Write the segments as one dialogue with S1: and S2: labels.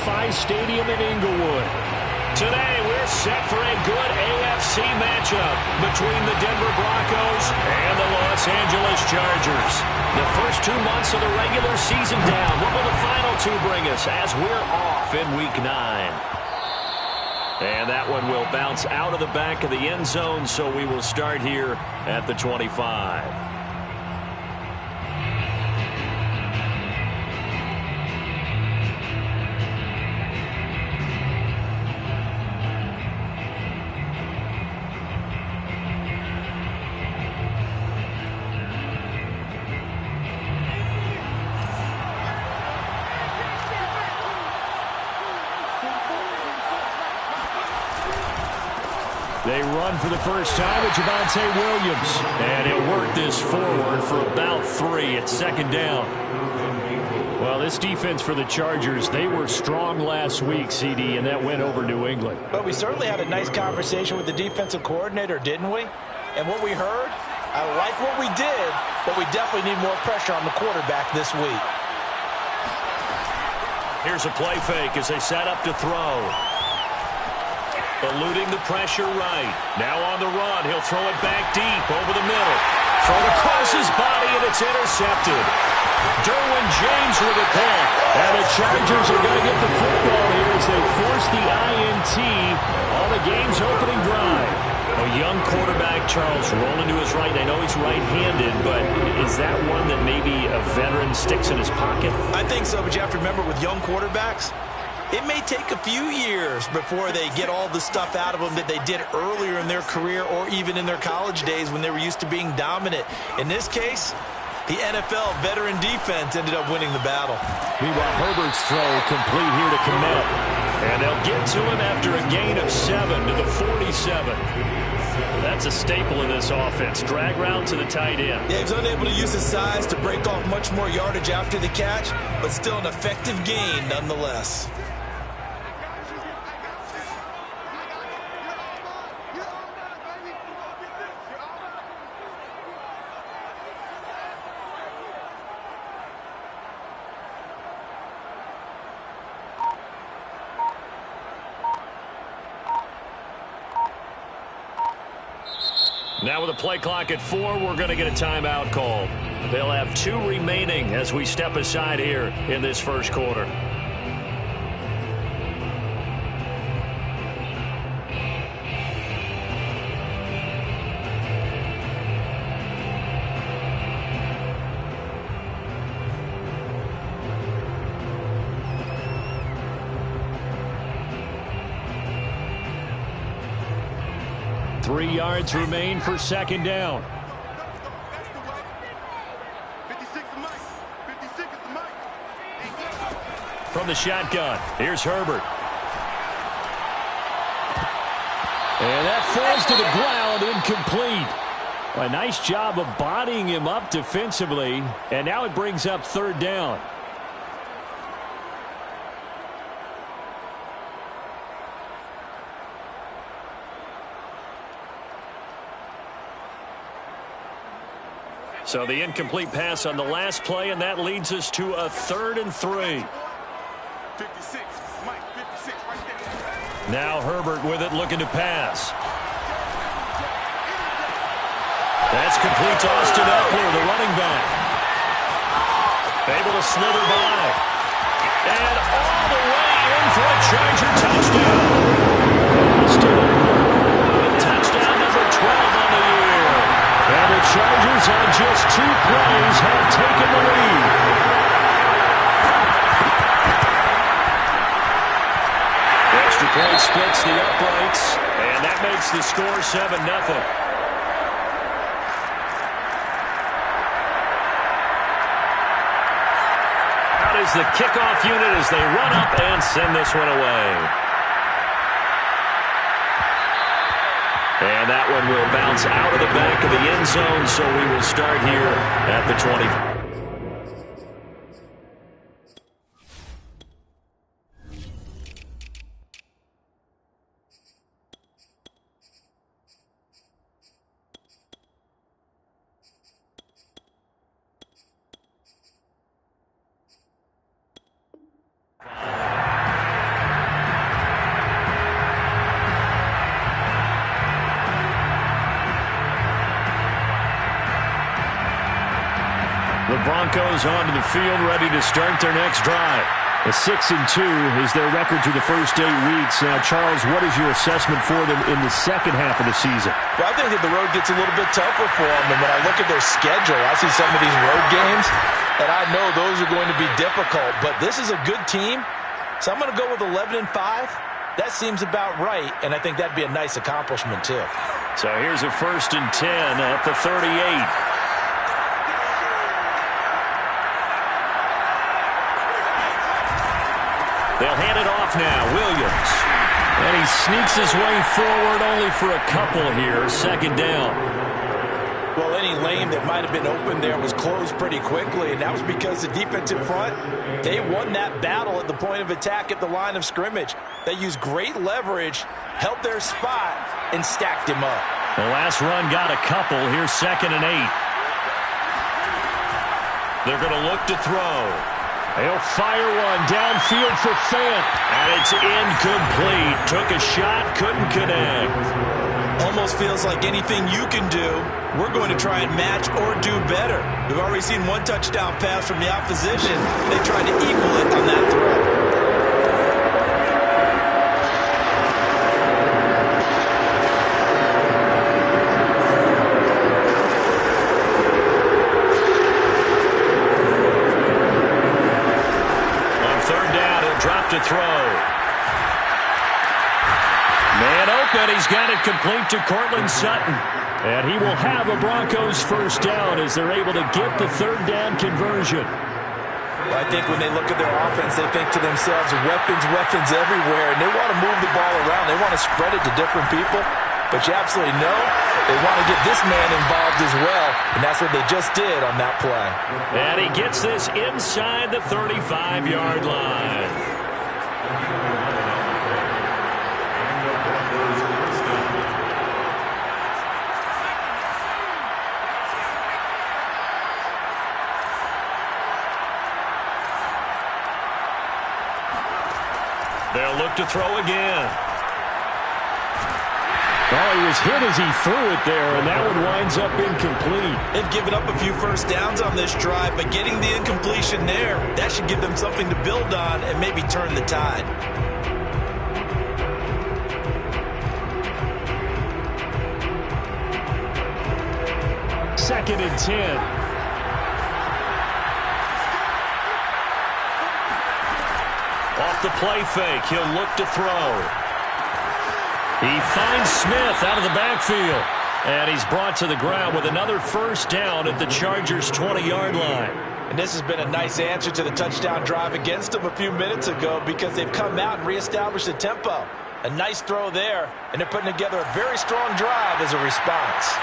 S1: SoFi Stadium in Inglewood. Today, we're set for a good AFC matchup between the Denver Broncos and the Los Angeles Chargers. The first 2 months of the regular season down. What will the final two bring us as we're off in Week 9? And that one will bounce out of the back of the end zone, so we will start here at the 25. They run for the first time with Javonte Williams. And he'll work this forward for about 3 at second down. Well, this defense for the Chargers, they were strong last week, CD, and that went over New England.
S2: But we certainly had a nice conversation with the defensive coordinator, didn't we? And what we heard, I like what we did, but we definitely need more pressure on the quarterback this week.
S1: Here's a play fake as they set up to throw. Eluding the pressure right. Now on the run. He'll throw it back deep over the middle. Throw across his body, and it's intercepted. Derwin James with a pick. And the Chargers are going to get the football here as they force the INT on the game's opening drive. A young quarterback, Charles, rolling to his right. I know he's right-handed, but is that one that maybe a veteran sticks in his pocket?
S2: I think so, but you have to remember with young quarterbacks, it may take a few years before they get all the stuff out of them that they did earlier in their career or even in their college days when they were used to being dominant. In this case, the NFL veteran defense ended up winning the battle.
S1: Meanwhile, Herbert's throw complete here to Kmet. And they'll get to him after a gain of 7 to the 47. That's a staple in this offense. Drag route to the tight end.
S2: Yeah, he's unable to use his size to break off much more yardage after the catch, but still an effective gain nonetheless.
S1: Now with a play clock at 4, we're going to get a timeout called. They'll have 2 remaining as we step aside here in this first quarter. Three yards remain for second down. From the shotgun, here's Herbert. And that falls to the ground, incomplete. A nice job of bodying him up defensively, and now it brings up third down. So the incomplete pass on the last play, and that leads us to a 3rd and 3.
S3: 56, Mike, 56 right there.
S1: Now Herbert with it, looking to pass. That's complete to Austin Eckler, the running back. Able to slither by. And all the way in for a Charger touchdown. Austin Eckler with touchdown number 12 on the year. And the Chargers on just 2 plays have taken the lead. Extra point splits the uprights, and that makes the score 7-0. Out is the kickoff unit as they run up and send this one away. And that one will bounce out of the back of the end zone, so we will start here at the 20. the Broncos onto the field, ready to start their next drive. A 6-2 is their record through the first 8 weeks. Now, Charles, what is your assessment for them in the second half of the season?
S2: Well, I think that the road gets a little bit tougher for them. And when I look at their schedule, I see some of these road games, and I know those are going to be difficult. But this is a good team, so I'm going to go with 11-5. That seems about right, and I think that'd be a nice accomplishment, too.
S1: So here's a 1st and 10 at the 38. They'll hand it off now. Williams. And he sneaks his way forward only for a couple here. 2nd down.
S2: Well, any lane that might have been open there was closed pretty quickly, and that was because the defensive front, they won that battle at the point of attack at the line of scrimmage. They used great leverage, held their spot, and stacked him up.
S1: The last run got a couple. Here's 2nd and 8. They're going to look to throw. He'll fire one downfield for Fant, and it's incomplete. Took a shot, couldn't connect.
S2: Almost feels like anything you can do, we're going to try and match or do better. We've already seen one touchdown pass from the opposition. They tried to equal it on that throw.
S1: To throw. Man open. He's got it complete to Courtland Sutton. And he will have a Broncos 1st down as they're able to get the 3rd down conversion.
S2: I think when they look at their offense, they think to themselves, weapons everywhere. And they want to move the ball around. They want to spread it to different people. But you absolutely know they want to get this man involved as well. And that's what they just did on that play.
S1: And he gets this inside the 35-yard line. They'll look to throw again. Oh, he was hit as he threw it there, and that one winds up incomplete.
S2: They've given up a few 1st downs on this drive, but getting the incompletion there, that should give them something to build on and maybe turn the tide.
S1: Second and 10. Off the play fake, he'll look to throw. He finds Smith out of the backfield. And he's brought to the ground with another 1st down at the Chargers' 20-yard line.
S2: And this has been a nice answer to the touchdown drive against them a few minutes ago because they've come out and reestablished the tempo. A nice throw there, and they're putting together a very strong drive as a response.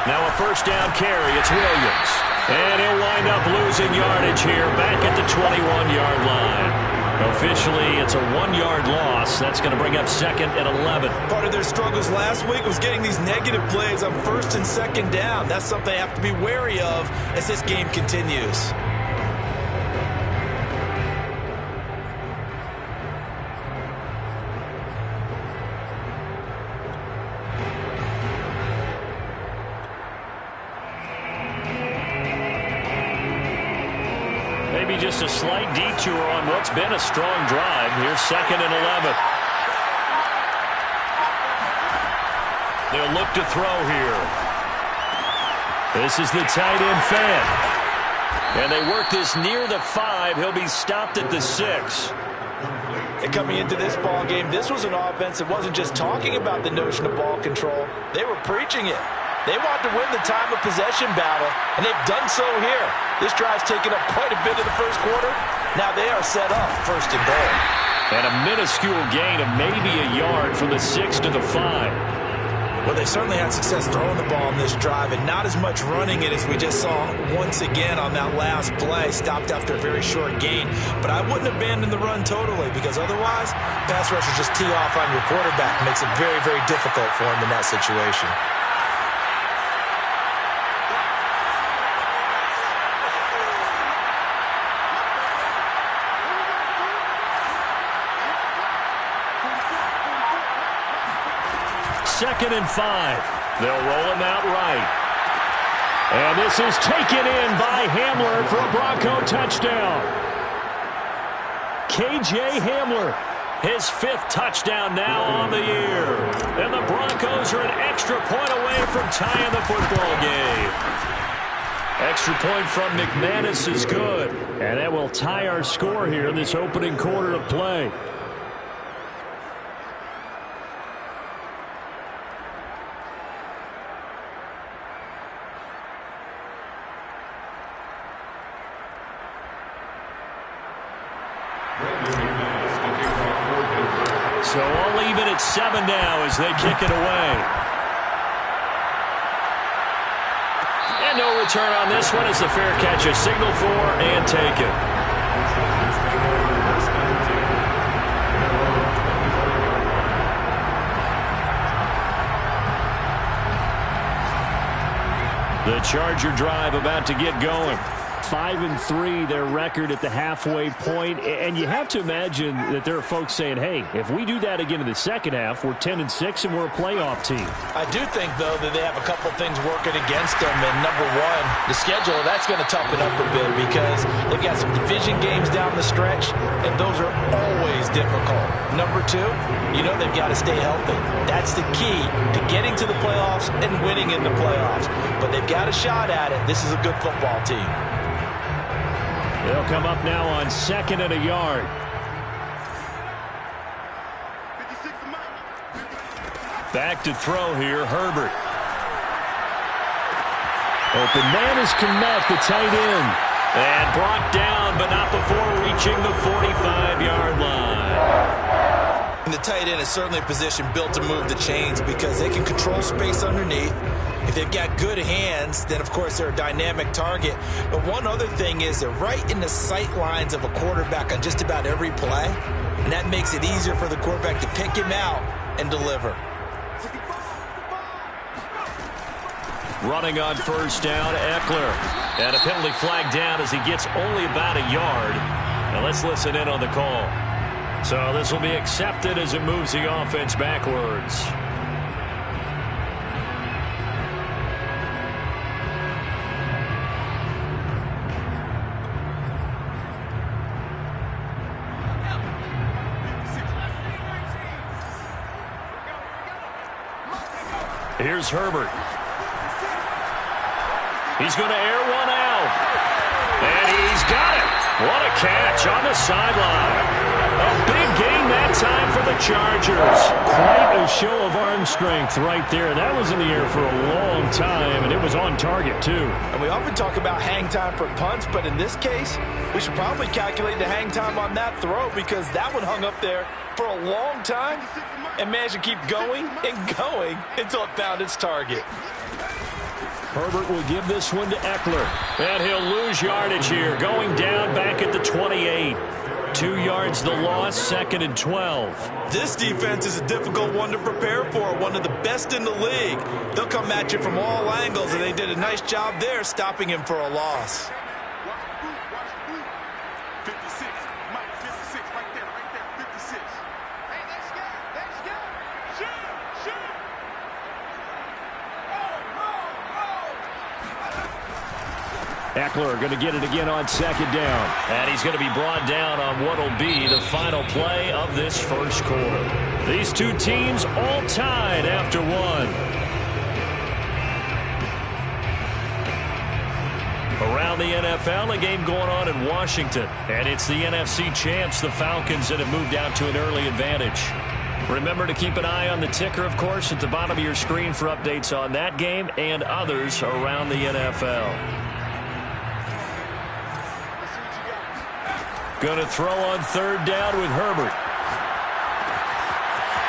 S1: Now a 1st down carry. It's Williams. And he'll wind up losing yardage here back at the 21-yard line. Officially, it's a 1-yard loss. That's going to bring up 2nd and 11.
S2: Part of their struggles last week was getting these negative plays on 1st and 2nd down. That's something they have to be wary of as this game continues.
S1: Maybe just a slight detour on what's been a strong drive. Here's 2nd and 11. They'll look to throw here. This is the tight end Fant. And they work this near the 5. He'll be stopped at the 6.
S2: And coming into this ball game, this was an offense that wasn't just talking about the notion of ball control. They were preaching it. They want to win the time of possession battle, and they've done so here. This drive's taken up quite a bit of the 1st quarter. Now they are set up 1st and goal.
S1: And a minuscule gain of maybe a yard from the 6 to the 5.
S2: Well, they certainly had success throwing the ball on this drive and not as much running it as we just saw once again on that last play. Stopped after a very short gain. But I wouldn't abandon the run totally because otherwise, pass rushers just tee off on your quarterback. Makes it very, very difficult for him in that situation.
S1: Second and 5. They'll roll him out right. And this is taken in by Hamler for a Bronco touchdown. K.J. Hamler, his 5th touchdown now on the year. And the Broncos are an extra point away from tying the football game. Extra point from McManus is good. And that will tie our score here in this opening quarter of play. So all even at 7 now as they kick it away. And no return on this one as the fair catch is signaled for and taken. The Charger drive about to get going. 5-3, their record at the halfway point. And you have to imagine that there are folks saying, hey, if we do that again in the second half, we're 10-6 and we're a playoff team.
S2: I do think, though, that they have a couple things working against them. And number one, the schedule, that's going to toughen up a bit because they've got some division games down the stretch, and those are always difficult. Number two, you know they've got to stay healthy. That's the key to getting to the playoffs and winning in the playoffs. But they've got a shot at it. This is a good football team.
S1: They'll come up now on 2nd and a yard. Back to throw here, Herbert. Open man is Kmet, the tight end. And brought down, but not before reaching the 45-yard line.
S2: And the tight end is certainly a position built to move the chains because they can control space underneath. If they've got good hands, then, of course, they're a dynamic target. But one other thing is they're right in the sight lines of a quarterback on just about every play. And that makes it easier for the quarterback to pick him out and deliver.
S1: Running on first down, Eckler. And a penalty flag down as he gets only about a yard. Now let's listen in on the call. So this will be accepted as it moves the offense backwards. Here's Herbert. He's going to air one out. And he's got it. What a catch on the sideline. A big gain that time for the Chargers. Quite a show of arm strength right there. That was in the air for a long time, and it was on target, too.
S2: And we often talk about hang time for punts, but in this case, we should probably calculate the hang time on that throw because that one hung up there for a long time and managed to keep going and going until it found its target.
S1: Herbert will give this one to Eckler. And he'll lose yardage here, going down back at the 28. 2 yards the loss, 2nd and 12.
S2: This defense is a difficult one to prepare for, one of the best in the league. They'll come at you from all angles, and they did a nice job there stopping him for a loss.
S3: 56, Mike, 56, right there, 56. Hey, let's go. Shoot.
S1: Eckler going to get it again on 2nd down. And he's going to be brought down on what will be the final play of this first quarter. These two teams all tied after one. Around the NFL, a game going on in Washington. And it's the NFC champs, the Falcons, that have moved out to an early advantage. Remember to keep an eye on the ticker, of course, at the bottom of your screen for updates on that game and others around the NFL. Going to throw on 3rd down with Herbert.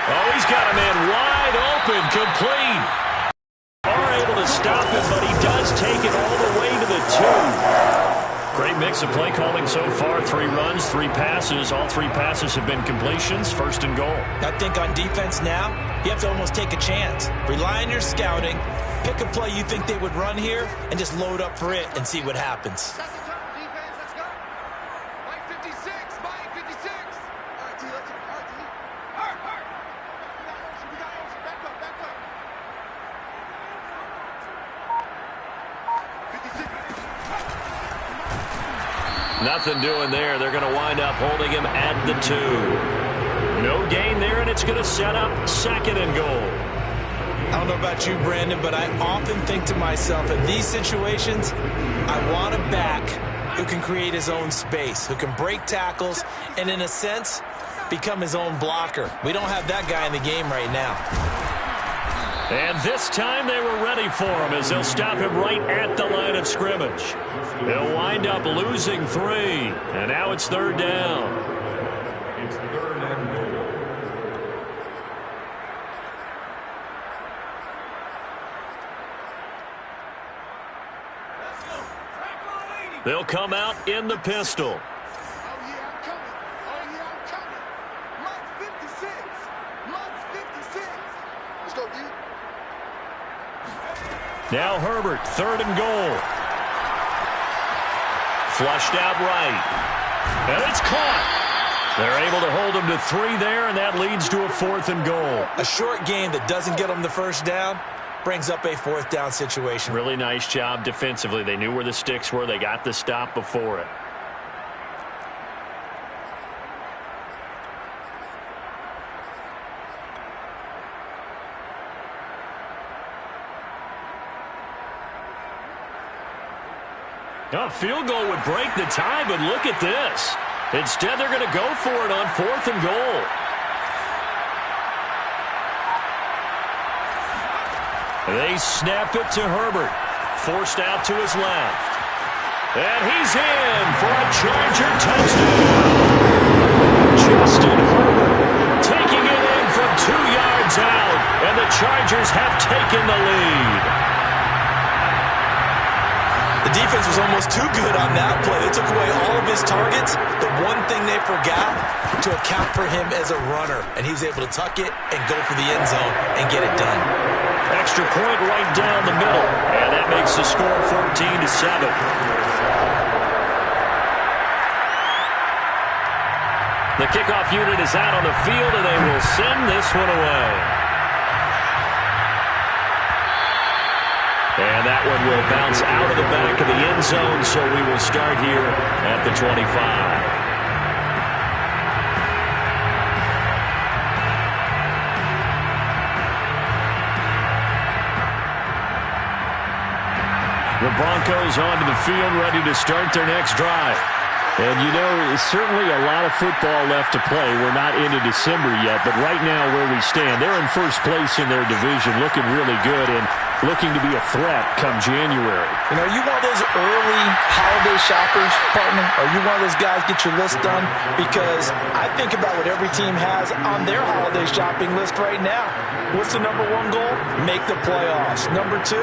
S1: Oh, he's got a man wide open, complete. Are able to stop him, but he does take it all the way to the 2. Great mix of play calling so far. 3 runs, 3 passes. All 3 passes have been completions. 1st and goal.
S2: I think on defense now, you have to almost take a chance. Rely on your scouting. Pick a play you think they would run here and just load up for it and see what happens.
S1: Nothing doing there. They're going to wind up holding him at the 2. No gain there, and it's going to set up 2nd and goal.
S2: I don't know about you, Brandon, but I often think to myself, in these situations, I want a back who can create his own space, who can break tackles, and in a sense, become his own blocker. We don't have that guy in the game right now.
S1: And this time they were ready for him as they'll stop him right at the line of scrimmage. They'll wind up losing 3, and now it's 3rd down.
S3: It's 3rd and goal.
S1: They'll come out in the pistol.
S3: Oh, yeah, I'm coming. Oh, yeah, I'm coming. Mike 56. Mike 56. Let's go, D.
S1: Now Herbert, 3rd and goal. Flushed out right. And it's caught. They're able to hold him to 3 there, and that leads to a 4th and goal.
S2: A short game that doesn't get them the first down brings up a 4th down situation.
S1: Really nice job defensively. They knew where the sticks were. They got the stop before it. A field goal would break the tie, but look at this. Instead, they're going to go for it on 4th and goal. They snap it to Herbert. Forced out to his left. And he's in for a Charger touchdown. Justin Herbert taking it in from 2 yards out. And the Chargers have taken the lead.
S2: The defense was almost too good on that play. They took away all of his targets. The one thing they forgot, to account for him as a runner. And he was able to tuck it and go for the end zone and get it done.
S1: Extra point right down the middle. And that makes the score 14-7. The kickoff unit is out on the field, and they will send this one away. And that one will bounce out of the back of the end zone, so we will start here at the 25. The Broncos onto the field, ready to start their next drive. And, you know, it's certainly a lot of football left to play. We're not into December yet, but right now where we stand, they're in first place in their division, looking really good and looking to be a threat come January.
S2: You know, you one of those early holiday shoppers, partner? Are you one of those guys get your list done? Because I think about what every team has on their holiday shopping list right now. What's the number 1 goal? Make the playoffs. Number 2,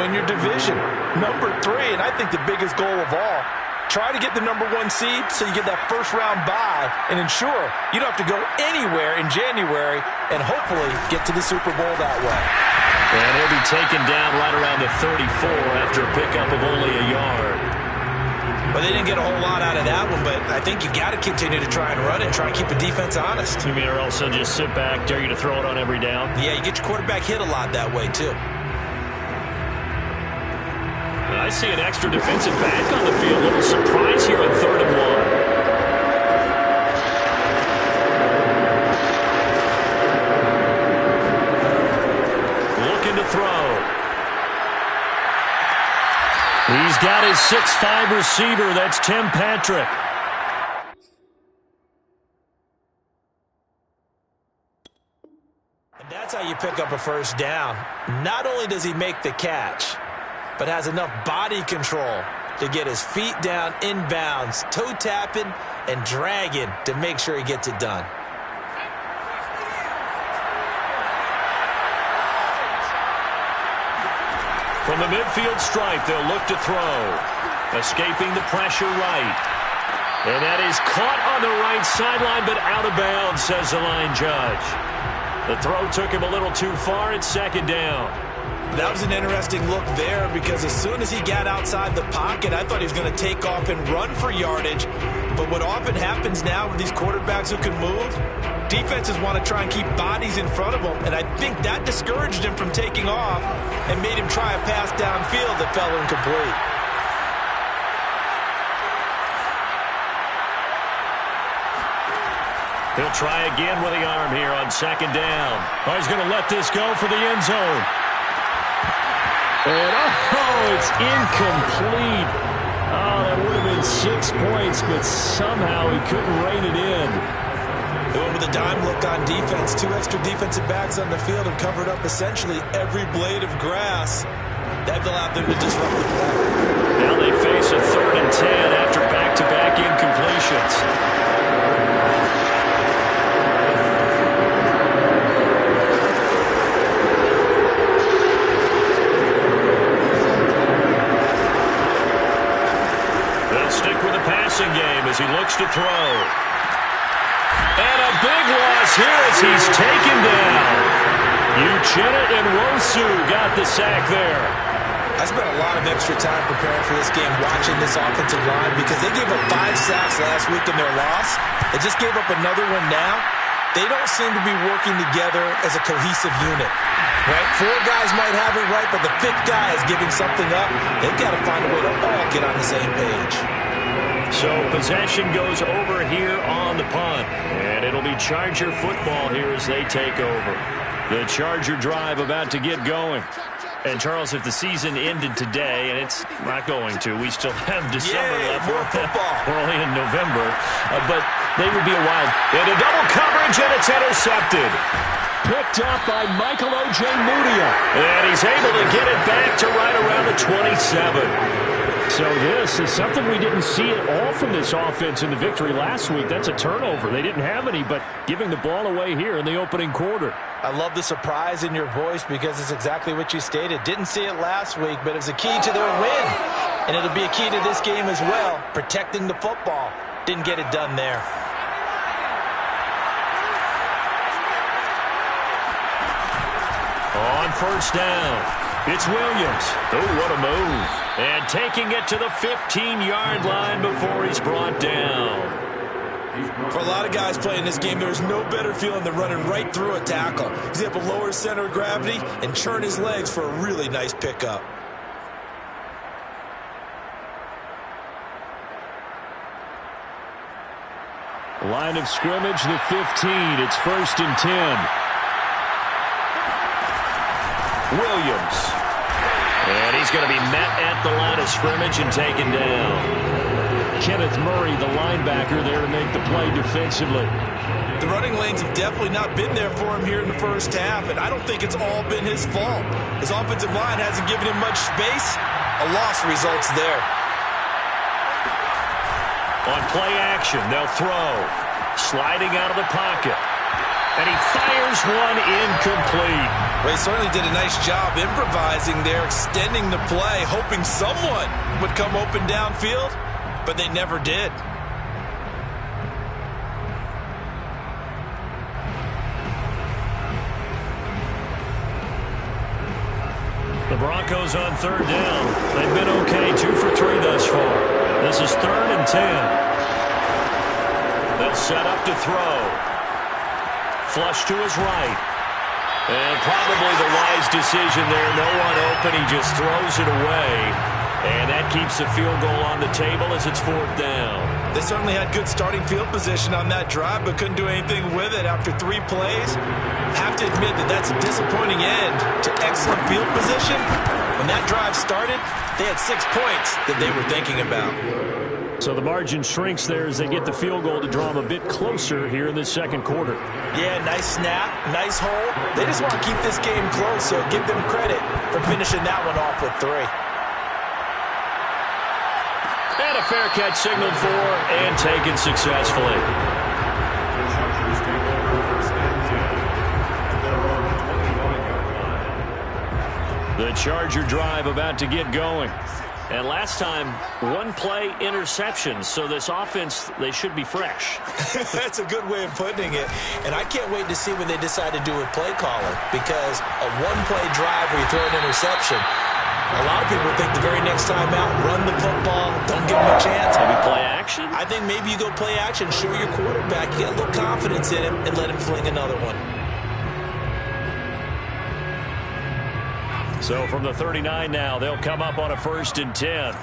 S2: win your division. Number 3, and I think the biggest goal of all, try to get the number 1 seed so you get that first-round bye and ensure you don't have to go anywhere in January and hopefully get to the Super Bowl that way.
S1: And he'll be taken down right around the 34 after a pickup of only a yard.
S2: Well, they didn't get a whole lot out of that one, but I think you got to continue to try and run it and try and keep the defense honest.
S1: You mean or also just sit back, dare you to throw it on every down?
S2: Yeah, you get your quarterback hit a lot that way, too.
S1: I see an extra defensive back on the field. A little surprise here on 3rd and 1. Looking to throw. He's got his 6'5" receiver. That's Tim Patrick.
S2: And that's how you pick up a first down. Not only does he make the catch, but has enough body control to get his feet down inbounds, toe tapping and dragging to make sure he gets it done.
S1: From the midfield stripe, they'll look to throw. Escaping the pressure right. And that is caught on the right sideline, but out of bounds, says the line judge. The throw took him a little too far. It's 2nd down.
S2: That was an interesting look there because as soon as he got outside the pocket, I thought he was going to take off and run for yardage. But what often happens now with these quarterbacks who can move, defenses want to try and keep bodies in front of them. And I think that discouraged him from taking off and made him try a pass downfield that fell incomplete.
S1: He'll try again with the arm here on second down. Oh, he's going to let this go for the end zone. And, it's incomplete. Oh, that would have been 6 points, but somehow he couldn't rein it in.
S2: They went with a dime look on defense. 2 extra defensive backs on the field and covered up essentially every blade of grass. That allowed them to disrupt the play.
S1: Now they face a 3rd and 10 after back-to-back incompletions. Game as he looks to throw. And a big loss here as he's taken down. Uchenna and Nwosu got the sack there.
S2: I spent a lot of extra time preparing for this game watching this offensive line because they gave up 5 sacks last week in their loss. They just gave up another one now. They don't seem to be working together as a cohesive unit. Right? 4 guys might have it right, but the 5th guy is giving something up. They've got to find a way to all get on the same page.
S1: So possession goes over here on the punt. And it'll be Charger football here as they take over. The Charger drive about to get going. And, Charles, if the season ended today, and it's not going to, we still have December left.
S2: More football.
S1: We're only in November. But they would be a wild. And a double coverage, and it's intercepted. Picked up by Michael O.J. Mudia. And he's able to get it back to right around the 27. So this is something we didn't see at all from this offense in the victory last week. That's a turnover. They didn't have any, but giving the ball away here in the opening quarter.
S2: I love the surprise in your voice because it's exactly what you stated. Didn't see it last week, but it was a key to their win. And it'll be a key to this game as well, protecting the football. Didn't get it done there.
S1: On first down, it's Williams. Oh, what a move. And taking it to the 15-yard line before he's brought down.
S2: For a lot of guys playing this game, there's no better feeling than running right through a tackle. He's able to lower his center of gravity and churn his legs for a really nice pickup.
S1: Line of scrimmage, the 15. It's 1st and 10. Williams. And he's going to be met at the line of scrimmage and taken down. Kenneth Murray, the linebacker, there to make the play defensively.
S2: The running lanes have definitely not been there for him here in the first half, and I don't think it's all been his fault. His offensive line hasn't given him much space. A loss results there.
S1: On play action, they'll throw. Sliding out of the pocket. And he fires one incomplete.
S2: Well, he certainly did a nice job improvising there, extending the play, hoping someone would come open downfield, but they never did.
S1: The Broncos on 3rd down. They've been okay, 2 for 3 thus far. This is 3rd and 10. They'll set up to throw. Flush to his right. And probably the wise decision there. No one open. He just throws it away. And that keeps the field goal on the table as it's 4th down.
S2: They certainly had good starting field position on that drive, but couldn't do anything with it after 3 plays. Have to admit that that's a disappointing end to excellent field position. When that drive started, they had 6 points that they were thinking about.
S1: So the margin shrinks there as they get the field goal to draw them a bit closer here in this 2nd quarter.
S2: Yeah, nice snap, nice hold. They just want to keep this game close, so give them credit for finishing that one off with 3.
S1: And a fair catch signaled for and taken successfully. The Charger drive about to get going. And last time, 1-play interception. So this offense, they should be fresh.
S2: That's a good way of putting it. And I can't wait to see when they decide to do a play caller. Because a 1-play drive where you throw an interception, a lot of people think the very next time out, run the football, don't give them a chance.
S1: Maybe play action?
S2: I think maybe you go play action, show your quarterback, you get a little confidence in him, and let him fling another one.
S1: So from the 39 now, they'll come up on a 1st and 10.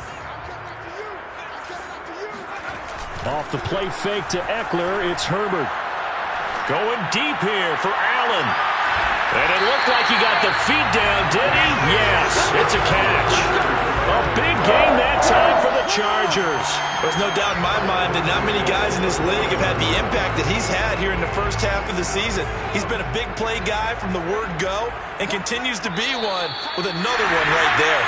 S1: Off the play fake to Eckler, it's Herbert. Going deep here for Allen. And it looked like he got the feet down, did he? Yes, it's a catch. A big gain that time for the Chargers.
S2: There's no doubt in my mind that not many guys in this league have had the impact that he's had here in the first half of the season. He's been a big play guy from the word go and continues to be one with another one right there.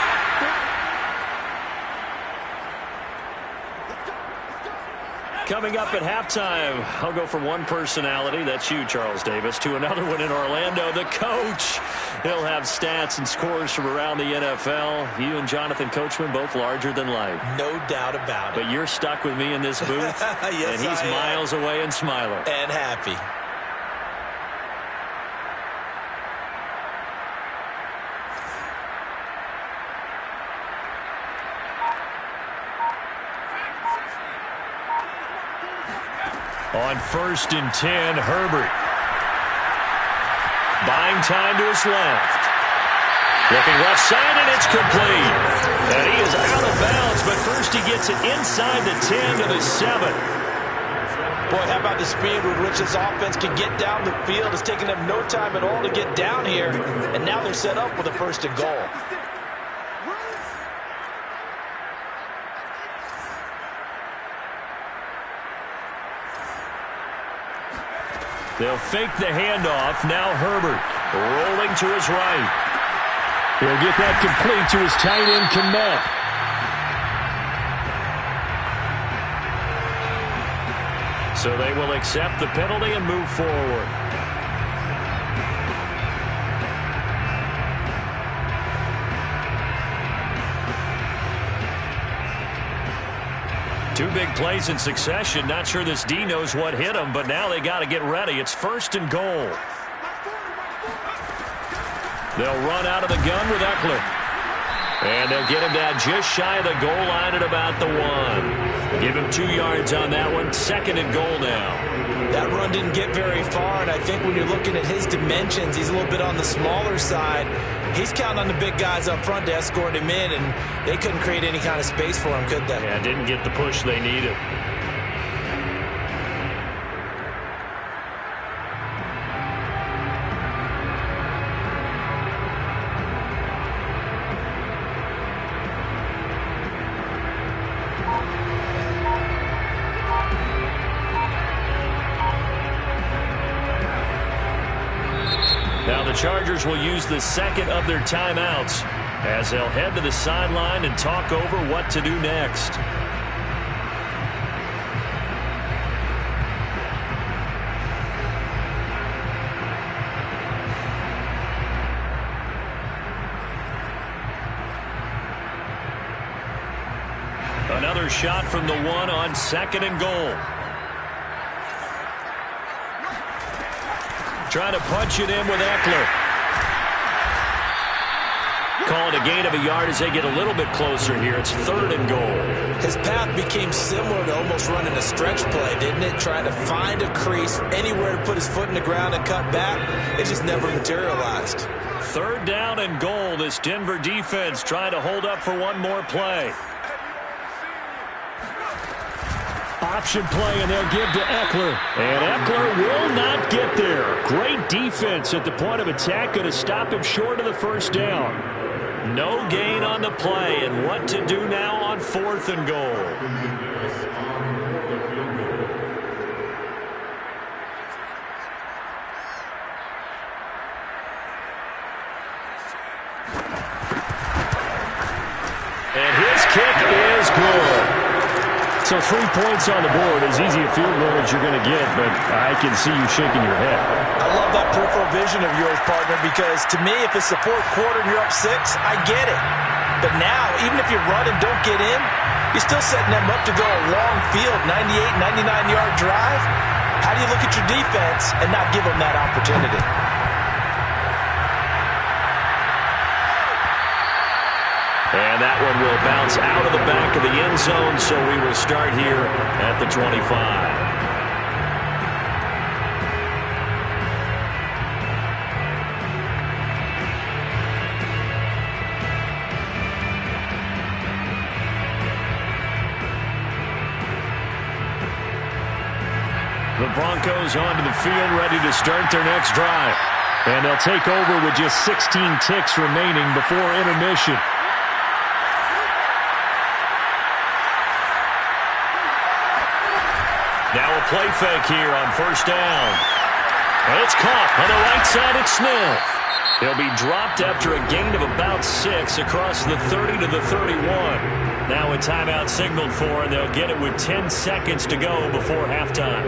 S1: Coming up at halftime, I'll go from one personality, that's you, Charles Davis, to another one in Orlando, the coach. He'll have stats and scores from around the NFL. You and Jonathan Coachman, both larger than life.
S2: No doubt about it.
S1: But you're stuck with me in this booth,
S2: yes,
S1: and he's miles away and smiling.
S2: And happy.
S1: On 1st and 10, Herbert. Buying time to his left. Looking left side, and it's complete. And he is out of bounds, but first he gets it inside the 10 to the 7.
S2: Boy, how about the speed with which this offense can get down the field? It's taken them no time at all to get down here, and now they're set up with a 1st and goal.
S1: They'll fake the handoff. Now Herbert rolling to his right. He'll get that complete to his tight end, Kmet. So they will accept the penalty and move forward. Two big plays in succession. Not sure this D knows what hit him, but now they got to get ready. It's 1st and goal. They'll run out of the gun with Eckler. And they'll get him down just shy of the goal line at about the 1. Give him 2 yards on that one. 2nd and goal now.
S2: That run didn't get very far, and I think when you're looking at his dimensions, he's a little bit on the smaller side. He's counting on the big guys up front to escort him in, and they couldn't create any kind of space for him, could they?
S1: Yeah, didn't get the push they needed. Now the Chargers will use the 2nd of their timeouts as they'll head to the sideline and talk over what to do next. Another shot from the 1 on 2nd and goal. Trying to punch it in with Eckler. Call it a gain of a yard as they get a little bit closer here. It's 3rd and goal.
S2: His path became similar to almost running a stretch play, didn't it? Trying to find a crease, anywhere to put his foot in the ground and cut back. It just never materialized.
S1: 3rd down and goal. This Denver defense trying to hold up for one more play. Option play, and they'll give to Eckler. And Eckler will not get there. Great defense at the point of attack. Going to stop him short of the 1st down. No gain on the play. And what to do now on 4th and goal. And his kick is good. So 3 points on the board, as easy a field goal as you're going to get, but I can see you shaking your head.
S2: I love that peripheral vision of yours, partner, because to me, if it's the 4th quarter and you're up 6, I get it. But now, even if you run and don't get in, you're still setting them up to go a long field, 98, 99-yard drive. How do you look at your defense and not give them that opportunity?
S1: And that one will bounce out of the back of the end zone, so we will start here at the 25. The Broncos onto the field, ready to start their next drive. And they'll take over with just 16 ticks remaining before intermission. Now a play fake here on first down. And it's caught on the right side. It's Smith. He'll be dropped after a gain of about 6 across the 30 to the 31. Now a timeout signaled for, and they'll get it with 10 seconds to go before halftime.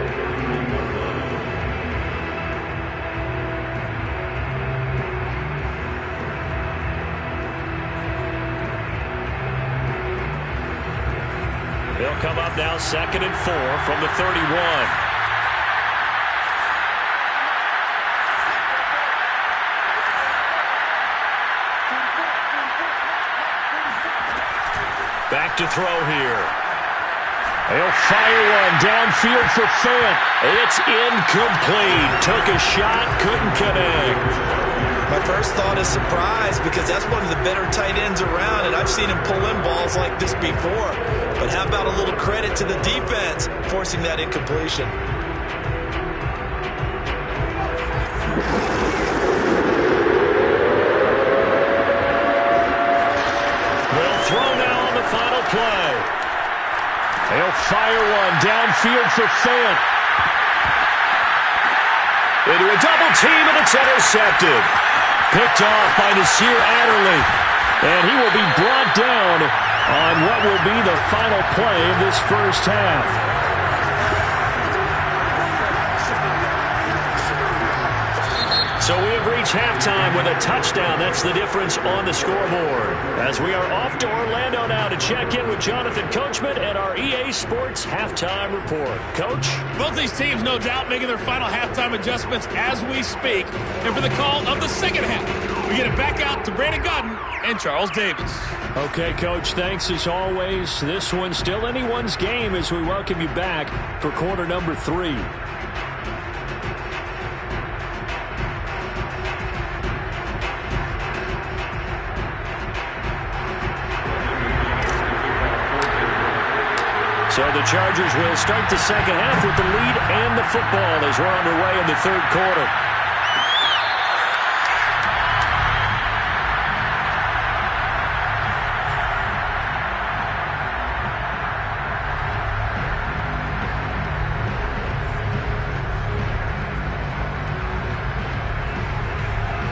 S1: They'll come up now 2nd and 4 from the 31. Back to throw here. They'll fire one downfield for Fant. It's incomplete. Took a shot, couldn't connect.
S2: My first thought is surprise because that's one of the better tight ends around, and I've seen him pull in balls like this before. But how about a little credit to the defense forcing that incompletion?
S1: They'll throw now on the final play. They'll fire one downfield for Fant. Into a double team, and it's intercepted. Picked off by Nasir Adderley. And he will be brought down on what will be the final play of this first half. So we have reached halftime with a touchdown. That's the difference on the scoreboard. As we are off to Orlando now to check in with Jonathan Coachman and our EA Sports Halftime Report. Coach?
S4: Both these teams, no doubt, making their final halftime adjustments as we speak. And for the call of the second half, we get it back out to Brandon Gaudin and Charles Davis.
S1: Okay, Coach, thanks as always. This one's still anyone's game as we welcome you back for quarter number 3. So the Chargers will start the second half with the lead and the football as we're underway in the third quarter.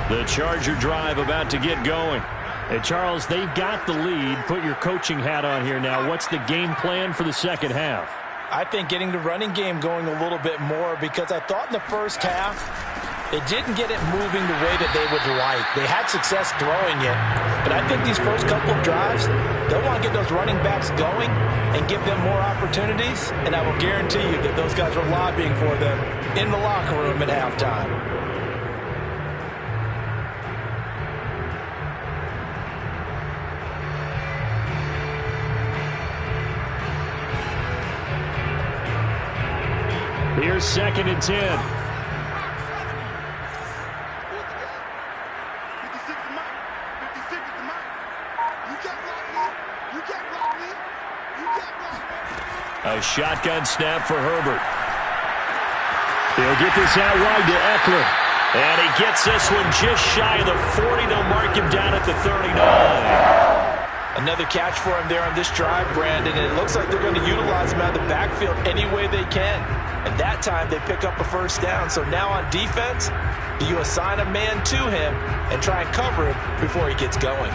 S1: The Charger drive about to get going. Hey, Charles, they've got the lead. Put your coaching hat on here now. What's the game plan for the second half?
S2: I think getting the running game going a little bit more because I thought in the first half they didn't get it moving the way that they would like. They had success throwing it, but I think these first couple of drives, they'll want to get those running backs going and give them more opportunities, and I will guarantee you that those guys were lobbying for them in the locker room at halftime.
S1: Here's 2nd and 10.
S3: 56 is mine. 56 is mine. You can't block me. You can't block me. You can't block me.
S1: A shotgun snap for Herbert. He'll get this out wide to Eckler. And he gets this one just shy of the 40. They'll mark him down at the 39.
S2: Another catch for him there on this drive, Brandon. And it looks like they're going to utilize him out of the backfield any way they can. And that time they pick up a first down. So now on defense, do you assign a man to him and try and cover him before he gets going?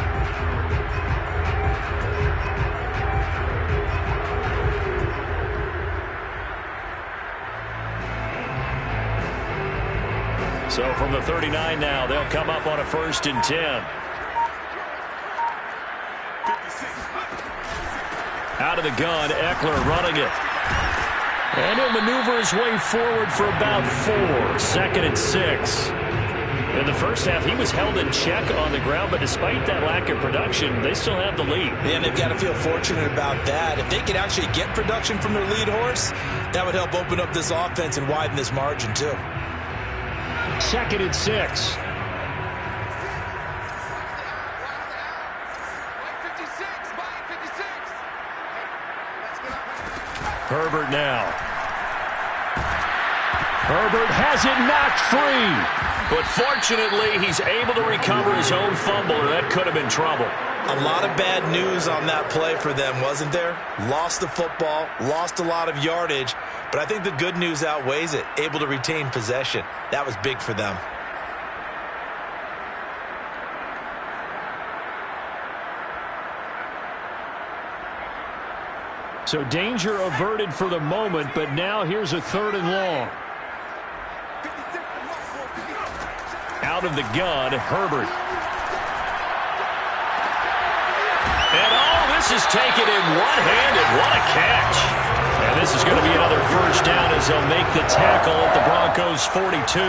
S1: So from the 39 now, they'll come up on a 1st and 10. Out of the gun, Eckler running it. And he'll maneuver his way forward for about 4. 2nd and 6. In the first half, he was held in check on the ground, but despite that lack of production, they still have the lead.
S2: And they've got to feel fortunate about that. If they could actually get production from their lead horse, that would help open up this offense and widen this margin too.
S1: 2nd and 6. Herbert now. Herbert has it knocked free. But fortunately, he's able to recover his own fumble, or that could have been trouble.
S2: A lot of bad news on that play for them, wasn't there? Lost the football, lost a lot of yardage, but I think the good news outweighs it. Able to retain possession. That was big for them.
S1: So danger averted for the moment, but now here's a 3rd and long. Out of the gun, Herbert. And this is taken in one-handed. What a catch. And this is going to be another first down as they'll make the tackle at the Broncos' 42.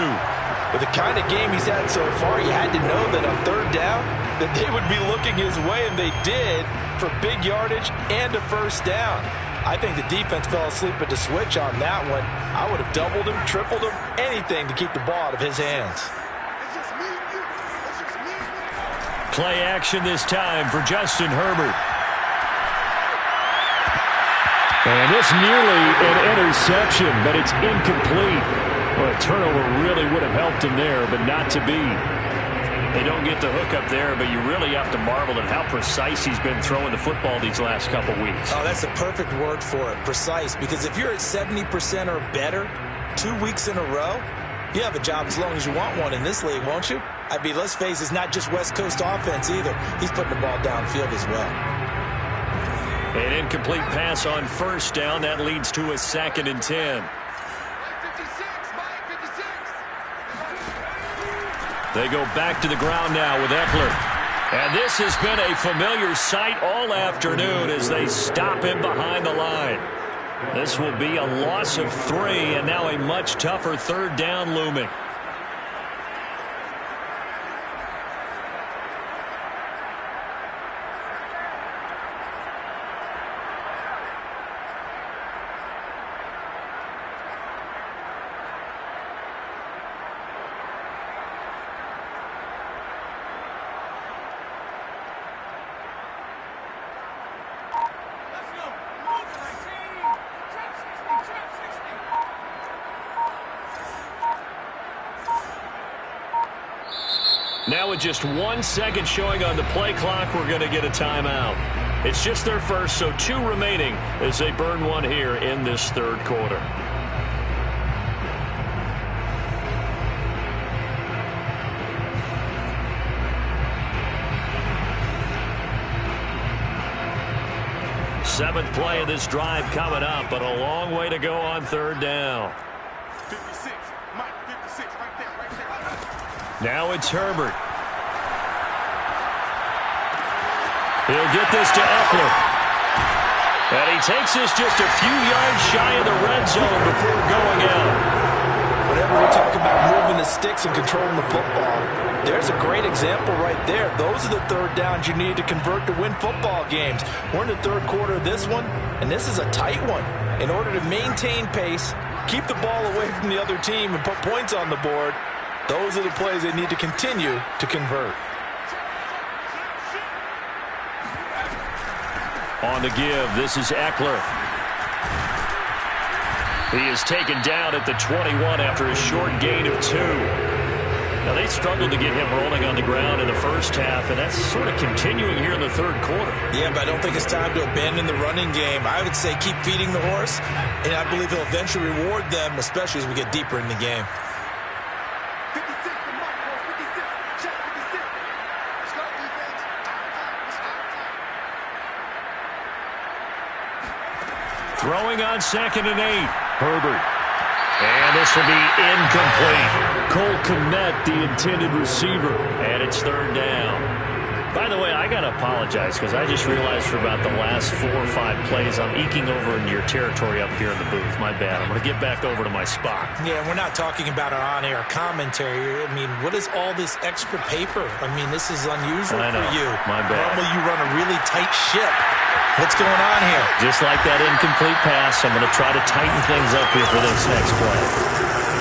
S2: With the kind of game he's had so far, you had to know that on 3rd down, that they would be looking his way, and they did, for big yardage and a first down. I think the defense fell asleep at the switch on that one. I would have doubled him, tripled him, anything to keep the ball out of his hands.
S1: Play action this time for Justin Herbert. And it's nearly an interception, but it's incomplete. Well, a turnover really would have helped him there, but not to be. They don't get the hook up there, but you really have to marvel at how precise he's been throwing the football these last couple weeks.
S2: Oh, that's the perfect word for it, precise, because if you're at 70% or better 2 weeks in a row, you have a job as long as you want one in this league, won't you? I mean, let's face it, it's not just West Coast offense either. He's putting the ball downfield as well.
S1: An incomplete pass on first down. That leads to a 2nd and 10. They go back to the ground now with Eckler. And this has been a familiar sight all afternoon as they stop him behind the line. This will be a loss of 3, and now a much tougher 3rd down looming. Now with just 1 second showing on the play clock, we're going to get a timeout. It's just their first, so 2 remaining as they burn one here in this 3rd quarter. Seventh play of this drive coming up, but a long way to go on 3rd down.
S3: 56, Mike, 56, right there.
S1: Now it's Herbert. He'll get this to Eckler. And he takes this just a few yards shy of the red zone before going out.
S2: Whenever we talk about moving the sticks and controlling the football, there's a great example right there. Those are the 3rd downs you need to convert to win football games. We're in the 3rd quarter of this one, and this is a tight one. In order to maintain pace, keep the ball away from the other team, and put points on the board, those are the plays they need to continue to convert.
S1: On the give, this is Eckler. He is taken down at the 21 after a short gain of 2. Now, they struggled to get him rolling on the ground in the first half, and that's sort of continuing here in the 3rd quarter.
S2: Yeah, but I don't think it's time to abandon the running game. I would say keep feeding the horse, and I believe he'll eventually reward them, especially as we get deeper in the game.
S3: 56 to Mike, 56. Check 56. Let's go, defense.
S1: Throwing on 2nd and 8. Herbert. And this will be incomplete. Cole Kmet, the intended receiver. And it's 3rd down. By the way, I got to apologize because I just realized for about the last 4 or 5 plays I'm eking over into your territory up here in the booth. My bad. I'm going to get back over to my spot.
S2: Yeah, we're not talking about our on-air commentary. I mean, what is all this extra paper? I mean, this is unusual for you.
S1: My bad.
S2: Normally you run a really tight ship. What's going on here?
S1: Just like that incomplete pass, I'm going to try to tighten things up here for this next play.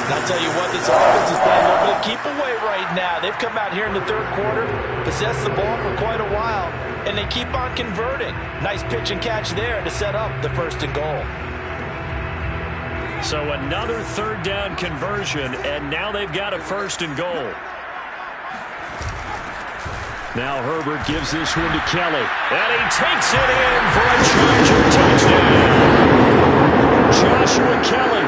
S2: And I'll tell you what, this offense is playing a little bit of keep away right now. They've come out here in the 3rd quarter, possessed the ball for quite a while, and they keep on converting. Nice pitch and catch there to set up the 1st and goal.
S1: So another third down conversion, and now they've got a 1st and goal. Now Herbert gives this one to Kelly. And he takes it in for a Charger touchdown. Joshua Kelly,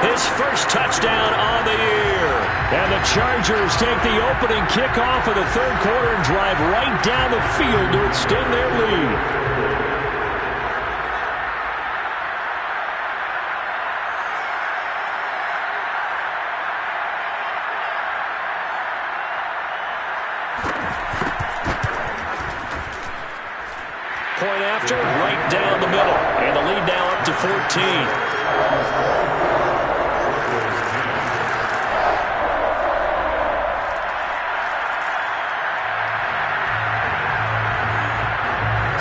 S1: his first touchdown on the year. And the Chargers take the opening kickoff of the third quarter and drive right down the field to extend their lead. Point after, right down the middle. And the lead now up to 14.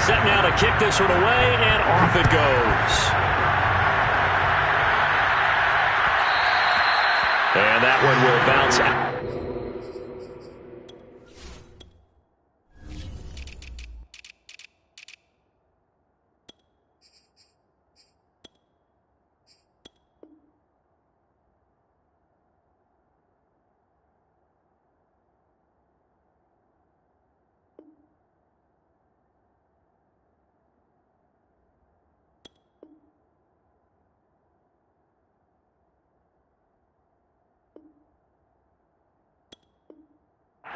S1: Set now to kick this one away, and off it goes. And that one will bounce out.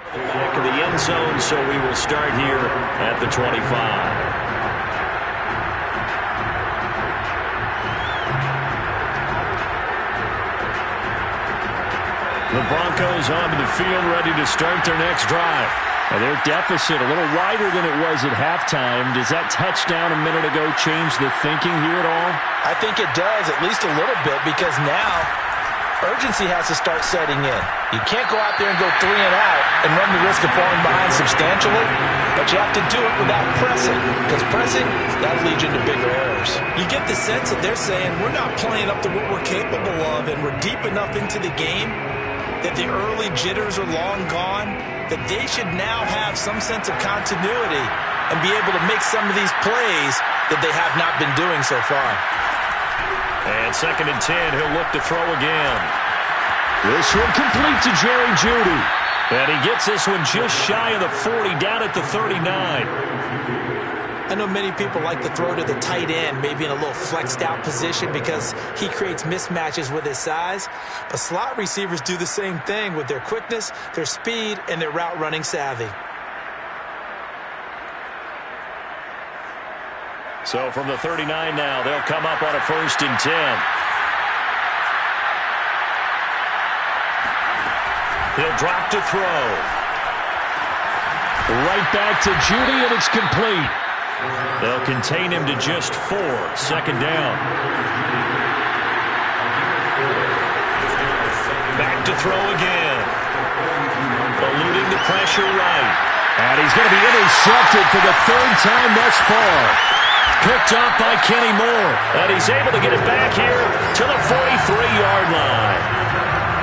S1: Back of the end zone, so we will start here at the 25. The Broncos onto the field, ready to start their next drive. And their deficit a little wider than it was at halftime. Does that touchdown a minute ago change the thinking here at all?
S2: I think it does, at least a little bit, because now urgency has to start setting in. You can't go out there and go 3 and out and run the risk of falling behind substantially, but you have to do it without pressing, because pressing, that'll lead you into bigger errors. You get the sense that they're saying we're not playing up to what we're capable of, and we're deep enough into the game that the early jitters are long gone, that they should now have some sense of continuity and be able to make some of these plays that they have not been doing so far.
S1: And 2nd and 10, he'll look to throw again. This one complete to Jerry Jeudy. And he gets this one just shy of the 40, down at the 39.
S2: I know many people like to throw to the tight end, maybe in a little flexed out position because he creates mismatches with his size. But slot receivers do the same thing with their quickness, their speed, and their route running savvy.
S1: So from the 39 now, they'll come up on a 1st and 10. He'll drop to throw. Right back to Jeudy, and it's complete. They'll contain him to just 4. 2nd down. Back to throw again. Eluding the pressure right. And he's going to be intercepted for the 3rd time thus far. Picked off by Kenny Moore. And he's able to get it back here to the 43-yard line.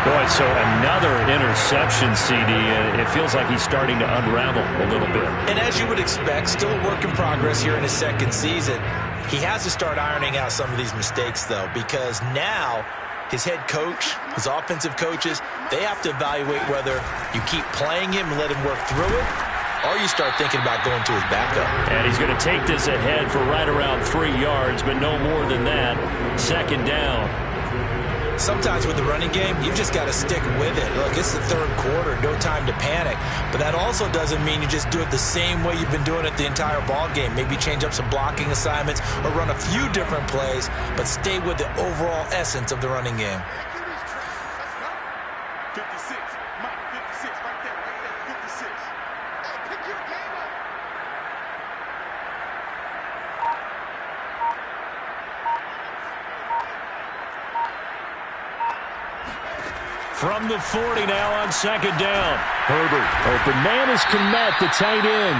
S1: Boy, so another interception, CD, and it feels like he's starting to unravel a little bit.
S2: And as you would expect, still a work in progress here in his 2nd season. He has to start ironing out some of these mistakes, though, because now his head coach, his offensive coaches, they have to evaluate whether you keep playing him and let him work through it, or you start thinking about going to his backup.
S1: And he's going to take this ahead for right around 3 yards, but no more than that. 2nd down.
S2: Sometimes with the running game, you've just got to stick with it. Look, it's the 3rd quarter, no time to panic. But that also doesn't mean you just do it the same way you've been doing it the entire ball game. Maybe change up some blocking assignments or run a few different plays, but stay with the overall essence of the running game.
S3: 56, Mike, 56, right there, 56. Hey, pick your game up.
S1: From the 40 now on 2nd down. Herbert, open man is Kmet, the tight end.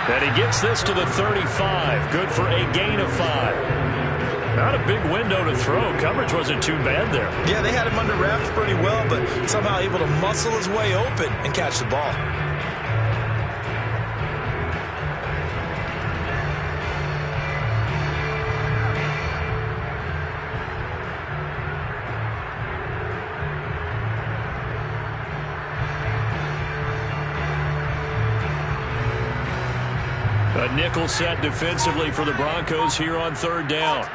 S1: And he gets this to the 35. Good for a gain of 5. Not a big window to throw. Coverage wasn't too bad there.
S2: Yeah, they had him under wraps pretty well, but somehow able to muscle his way open and catch the ball.
S1: A nickel set defensively for the Broncos here on third down.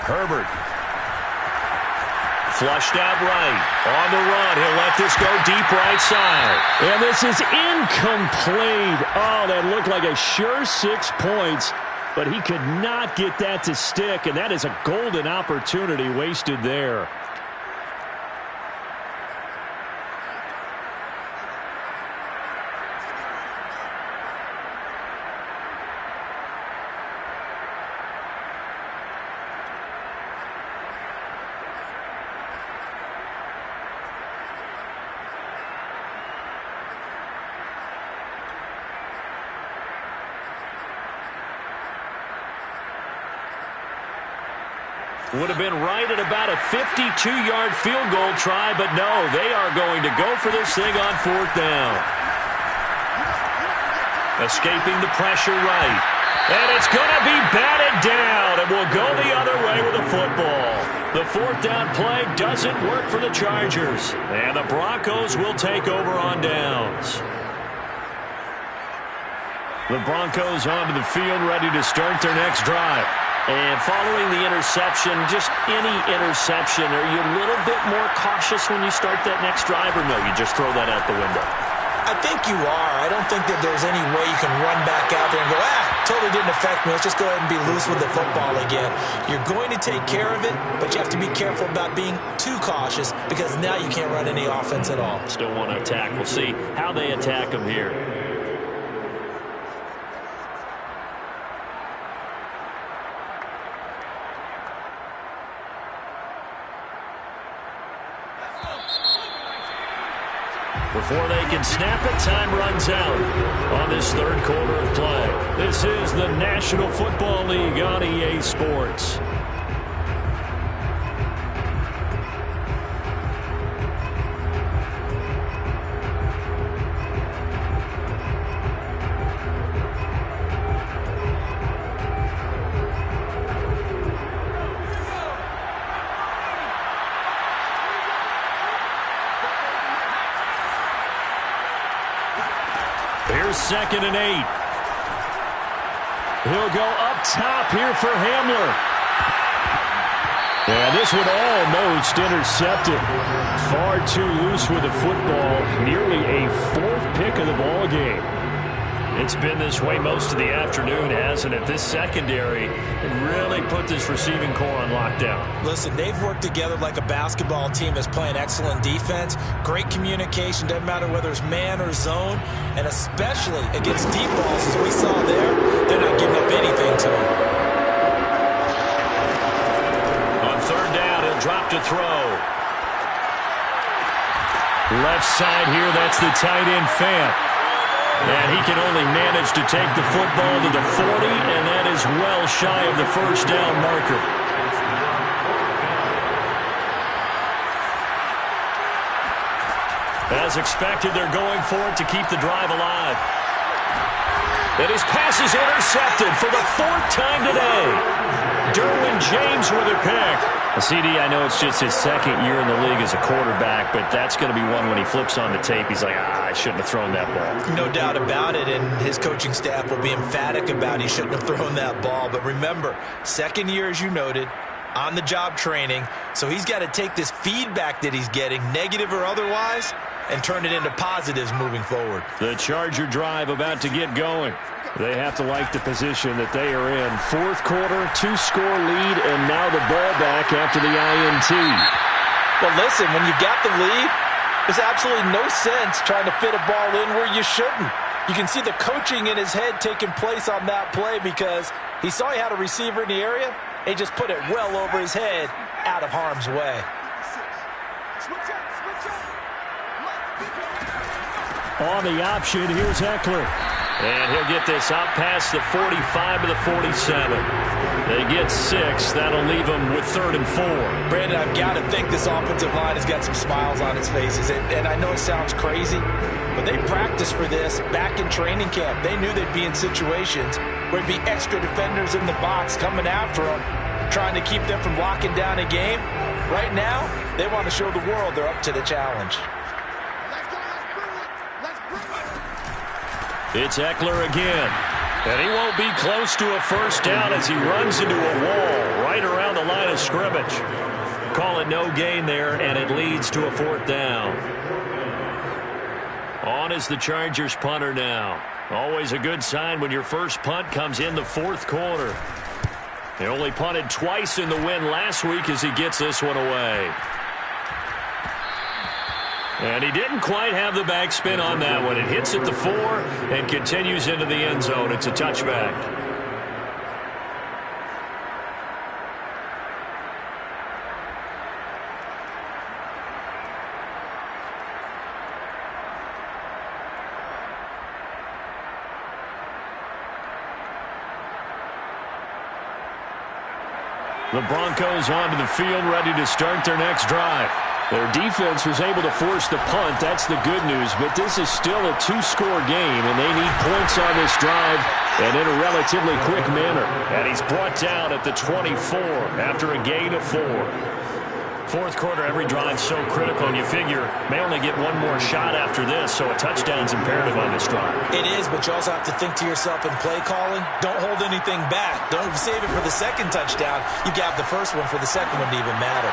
S1: Herbert. Flushed out right. On the run. He'll let this go deep right side.
S5: And this is incomplete. Oh, that looked like a sure 6 points, but he could not get that to stick, and that is a golden opportunity wasted there.
S1: Would have been right at about a 52-yard field goal try, but no, they are going to go for this thing on fourth down. Escaping the pressure right. And it's going to be batted down, and will go the other way with the football. The fourth down play doesn't work for the Chargers, and the Broncos will take over on downs. The Broncos onto the field, ready to start their next drive. And following the interception, just any interception, are you a little bit more cautious when you start that next drive, or no, you just throw that out the window?
S2: I think you are. I don't think that there's any way you can run back out there and go, totally didn't affect me. Let's just go ahead and be loose with the football again. You're going to take care of it, but you have to be careful about being too cautious because now you can't run any offense at all.
S1: Still want to attack. We'll see how they attack them here. Before they can snap it, time runs out on this third quarter of play. This is the National Football League on EA Sports. Second and 8. He'll go up top here for Hamler. And this one almost intercepted. Far too loose with the football. Nearly a fourth pick of the ball game. It's been this way most of the afternoon, hasn't it? This secondary really put this receiving core on lockdown.
S2: Listen, they've worked together like a basketball team that's playing excellent defense. Great communication, doesn't matter whether it's man or zone, and especially against deep balls, as we saw there, they're not giving up anything to them.
S1: On third down, he'll drop to throw. Left side here, that's the tight end Fant. And he can only manage to take the football to the 40, and that is well shy of the first down marker. As expected, they're going for it to keep the drive alive. And his pass is intercepted for the fourth time today. Derwin James with a pick. CD, I know it's just his second year in the league as a quarterback, but that's going to be one when he flips on the tape. He's like, I shouldn't have thrown that ball.
S2: No doubt about it, and his coaching staff will be emphatic about he shouldn't have thrown that ball. But remember, second year, as you noted, on-the-job training, so he's got to take this feedback that he's getting, negative or otherwise, and turn it into positives moving forward.
S5: The Charger drive about to get going. They have to like the position that they are in. Fourth quarter, 2-score lead, and now the ball back after the INT.
S2: Well, listen, when you got the lead, there's absolutely no sense trying to fit a ball in where you shouldn't. You can see the coaching in his head taking place on that play because he saw he had a receiver in the area, and he just put it well over his head out of harm's way.
S5: On the option, here's Eckler.
S1: And he'll get this out past the 45 to the 47. They get 6. That'll leave them with 3rd and 4.
S2: Brandon, I've got to think this offensive line has got some smiles on its faces. And I know it sounds crazy, but they practiced for this back in training camp. They knew they'd be in situations where it'd be extra defenders in the box coming after them, trying to keep them from locking down a game. Right now, they want to show the world they're up to the challenge.
S5: It's Eckler again. And he won't be close to a first down as he runs into a wall right around the line of scrimmage. Call it no gain there, and it leads to a 4th down. On is the Chargers punter now. Always a good sign when your first punt comes in the 4th quarter. He only punted twice in the win last week as he gets this one away. And he didn't quite have the backspin on that one. It hits at the 4 and continues into the end zone. It's a touchback. The Broncos onto the field, ready to start their next drive. Their defense was able to force the punt. That's the good news. But this is still a 2-score game, and they need points on this drive and in a relatively quick manner. And he's brought down at the 24 after a gain of 4. 4th quarter, every drive so critical, and you figure may only get one more shot after this, so a touchdown's imperative on this drive.
S2: It is, but you also have to think to yourself in play calling, don't hold anything back. Don't save it for the second touchdown. You got the first one for the second one to even matter.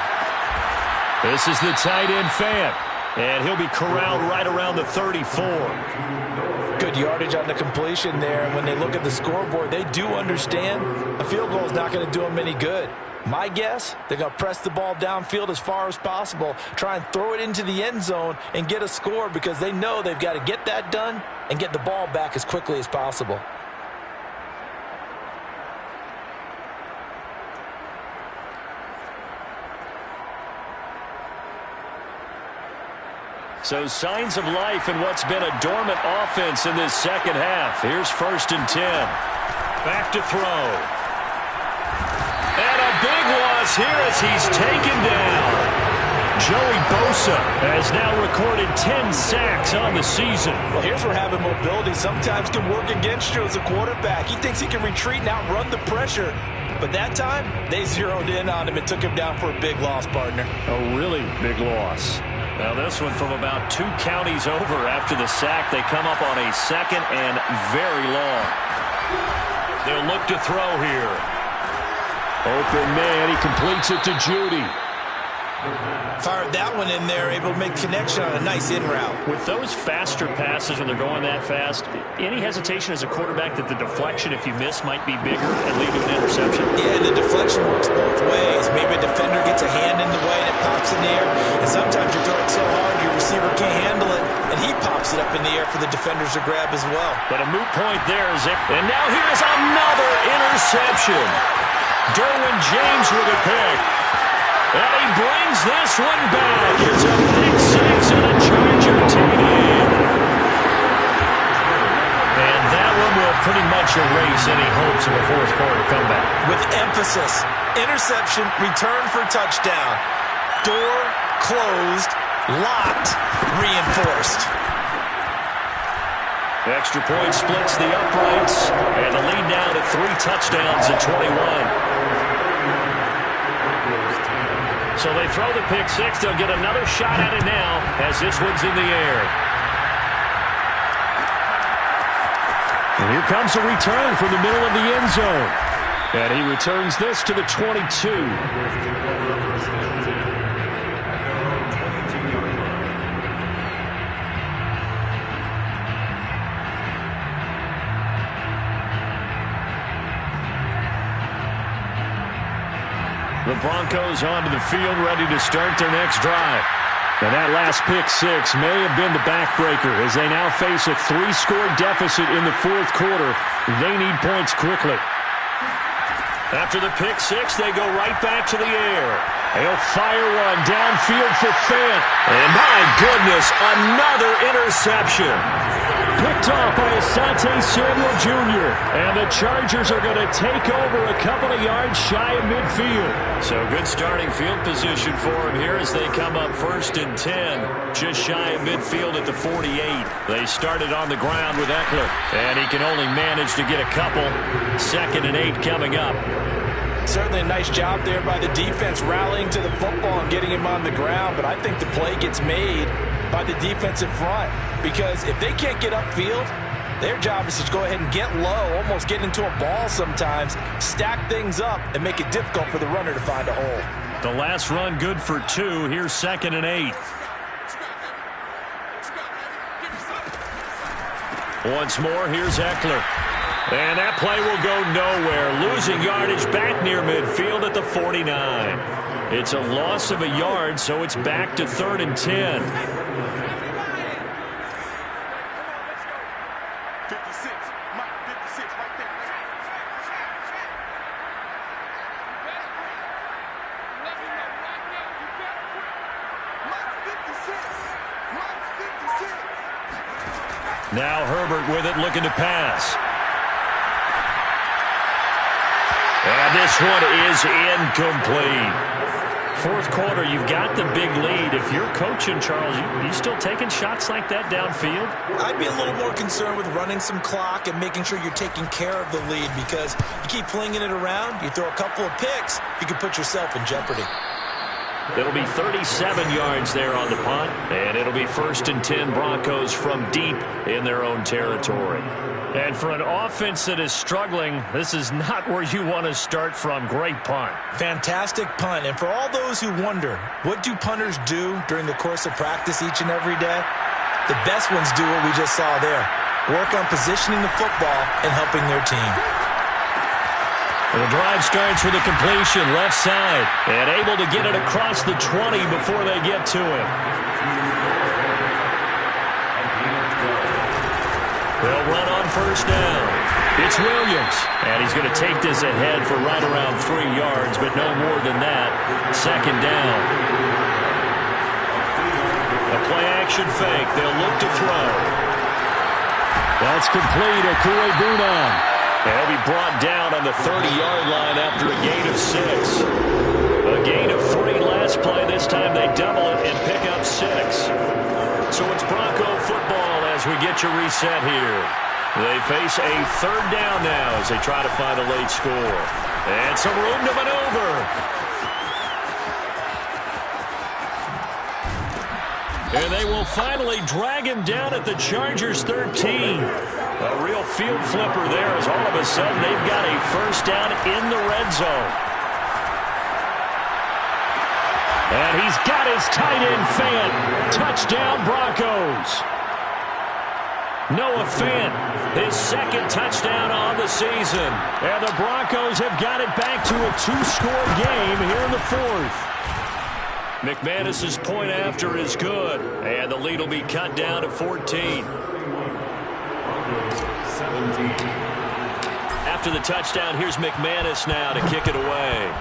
S5: This is the tight end Fant, and he'll be corralled right around the 34.
S2: Good yardage on the completion there. And when they look at the scoreboard, they do understand a field goal is not going to do them any good. My guess, they're going to press the ball downfield as far as possible, try and throw it into the end zone and get a score because they know they've got to get that done and get the ball back as quickly as possible.
S5: So signs of life in what's been a dormant offense in this second half. Here's 1st and 10. Back to throw. And a big loss here as he's taken down. Joey Bosa has now recorded 10 sacks on the season.
S2: Well, here's where having mobility sometimes can work against you as a quarterback. He thinks he can retreat and outrun the pressure. But that time, they zeroed in on him and took him down for a big loss, partner.
S5: A really big loss. Now this one from about 2 counties over after the sack. They come up on a 2nd and very long. They'll look to throw here. Open man, he completes it to Judy.
S2: Fired that one in there, able to make connection on a nice in route.
S5: With those faster passes when they're going that fast, any hesitation as a quarterback that the deflection, if you miss, might be bigger and lead to an interception?
S2: Yeah, the deflection works both ways. Maybe a defender gets a hand in the way and it pops in the air. And sometimes you throw it so hard your receiver can't handle it, and he pops it up in the air for the defenders to grab as well.
S5: But a moot point there is it. And now here's another interception. Derwin James with a pick. And he brings this one back. It's a pick 6 and a Charger TD. And that one will pretty much erase any hopes of a 4th quarter comeback.
S2: With emphasis, interception, return for touchdown. Door closed, locked, reinforced.
S5: Extra point splits the uprights, and the lead now to 3 touchdowns at 21. So they throw the pick 6. They'll get another shot at it now as this one's in the air. And here comes a return from the middle of the end zone. And he returns this to the 22. The Broncos onto the field, ready to start their next drive. And that last pick 6 may have been the backbreaker as they now face a 3-score deficit in the 4th quarter. They need points quickly. After the pick 6, they go right back to the air. He'll fire one downfield for Fant. And my goodness, another interception. Picked off by Asante Samuel Jr. And the Chargers are going to take over a couple of yards shy of midfield. So good starting field position for him here as they come up 1st and 10. Just shy of midfield at the 48. They started on the ground with Eckler. And he can only manage to get a couple. 2nd and 8 coming up.
S2: Certainly a nice job there by the defense rallying to the football and getting him on the ground. But I think the play gets made by the defensive front. Because if they can't get upfield, Their job is to go ahead and get low, almost get into a ball sometimes, stack things up, and make it difficult for the runner to find a hole.
S5: The last run good for 2. Here's 2nd and 8. Once more, here's Eckler. And that play will go nowhere. Losing yardage back near midfield at the 49. It's a loss of a yard, so it's back to 3rd and 10.
S3: 56. Mike, 56 right there. Mike, 56. Mike, 56.
S5: Now Herbert with it, looking to pass. And this one is incomplete. 4th quarter, you've got the big lead. If you're coaching, Charles, you still taking shots like that downfield?
S2: I'd be a little more concerned with running some clock and making sure you're taking care of the lead, because you keep flinging it around, you throw a couple of picks, you can put yourself in jeopardy.
S5: It'll be 37 yards there on the punt, and it'll be 1st and 10 Broncos from deep in their own territory. And for an offense that is struggling, this is not where you want to start from. Great punt.
S2: Fantastic punt. And for all those who wonder, what do punters do during the course of practice each and every day? The best ones do what we just saw there. Work on positioning the football and helping their team.
S5: And the drive starts with a completion left side, and able to get it across the 20 before they get to him. They'll run on 1st down. It's Williams, and he's going to take this ahead for right around 3 yards, but no more than that. 2nd down. A play-action fake. They'll look to throw. That's complete. Okuegbunam. He'll be brought down on the 30-yard line after a gain of 6. A gain of 3 last play. This time they double it and pick up 6. So it's Bronco football as we get you reset here. They face a 3rd down now as they try to find a late score. And some room to maneuver. And they will finally drag him down at the Chargers' 13. A real field flipper there as all of a sudden they've got a 1st down in the red zone. And he's got his tight end Fant. Touchdown Broncos. Noah Fant, his 2nd touchdown on the season. And the Broncos have got it back to a 2-score game here in the 4th. McManus's point after is good, and the lead will be cut down to 14. After the touchdown, here's McManus now to kick it away.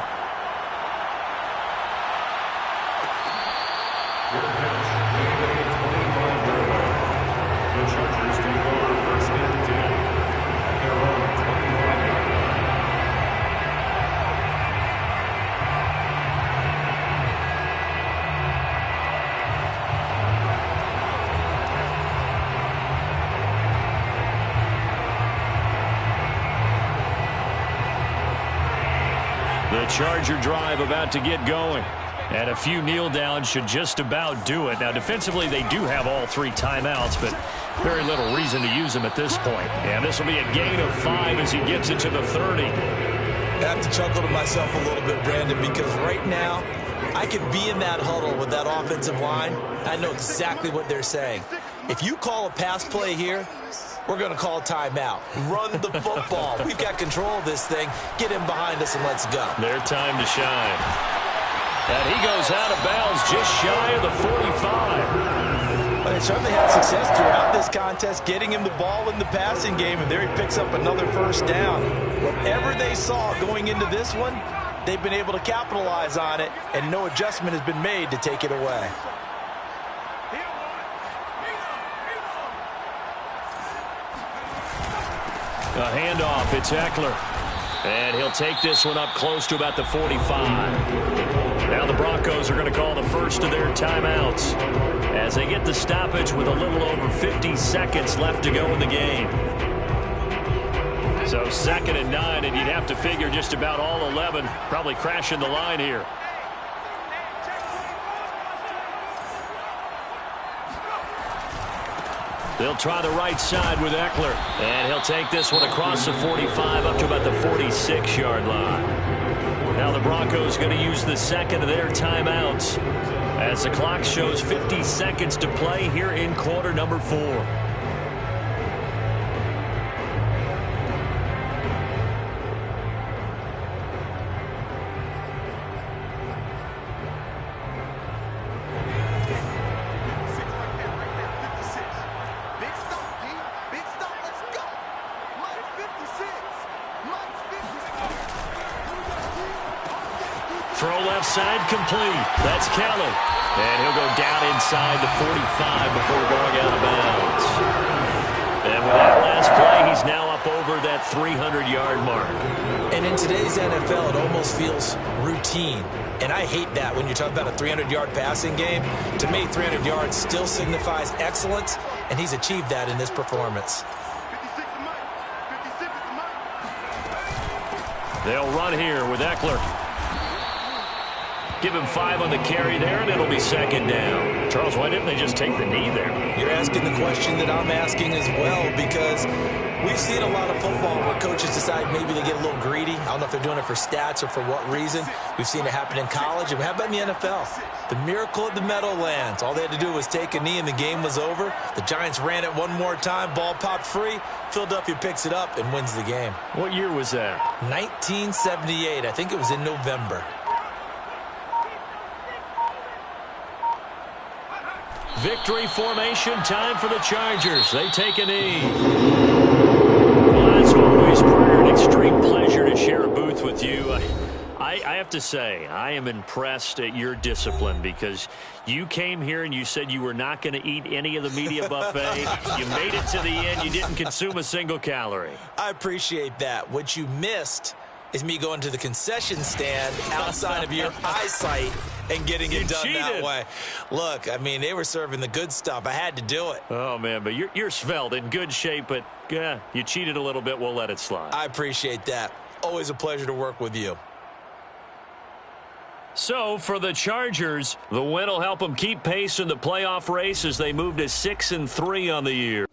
S5: The Charger drive about to get going. And a few kneel downs should just about do it. Now, defensively, they do have all 3 timeouts, but very little reason to use them at this point. And this will be a gain of 5 as he gets it to the 30.
S2: I have to chuckle to myself a little bit, Brandon, because right now I could be in that huddle with that offensive line. I know exactly what they're saying. If you call a pass play here, we're going to call timeout. Run the football. We've got control of this thing. Get him behind us and let's go.
S5: Their time to shine. And he goes out of bounds just shy of the 45.
S2: But they certainly had success throughout this contest, getting him the ball in the passing game, and there he picks up another 1st down. Whatever they saw going into this one, they've been able to capitalize on it, and no adjustment has been made to take it away.
S5: A handoff, it's Eckler. And he'll take this one up close to about the 45. Now the Broncos are going to call the first of their timeouts as they get the stoppage with a little over 50 seconds left to go in the game. So 2nd and 9, and you'd have to figure just about all 11 probably crashing the line here. They'll try the right side with Eckler. And he'll take this one across the 45 up to about the 46-yard line. Now the Broncos going to use the second of their timeouts as the clock shows 50 seconds to play here in quarter number 4. Throw left side complete. That's Kelly. And he'll go down inside the 45 before going out of bounds. And with that last play, he's now up over that 300-yard mark.
S2: And in today's NFL, it almost feels routine. And I hate that when you talk about a 300-yard passing game. To me, 300 yards still signifies excellence, and he's achieved that in this performance.
S5: They'll run here with Eckler. Give him 5 on the carry there, and it'll be second down. Charles, why didn't they just take the knee there?
S2: You're asking the question that I'm asking as well, because we've seen a lot of football where coaches decide maybe they get a little greedy. I don't know if they're doing it for stats or for what reason. We've seen it happen in college. And how about in the NFL? The miracle of the Meadowlands. All they had to do was take a knee, and the game was over. The Giants ran it one more time. Ball popped free. Philadelphia picks it up and wins the game.
S5: What year was that?
S2: 1978. I think it was in November.
S5: Victory formation, time for the Chargers. They take a knee. Well, it's always an extreme pleasure to share a booth with you. I have to say, I am impressed at your discipline because you came here and you said you were not going to eat any of the media buffet. You made it to the end. You didn't consume a single calorie.
S2: I appreciate that. What you missed is me going to the concession stand outside of your eyesight and getting it done that way. Look, I mean, they were serving the good stuff. I had to do it.
S5: Oh, man, but you're svelte, in good shape, but you cheated a little bit. We'll let it slide.
S2: I appreciate that. Always a pleasure to work with you.
S5: So, for the Chargers, the win will help them keep pace in the playoff race as they move to 6-3 on the year.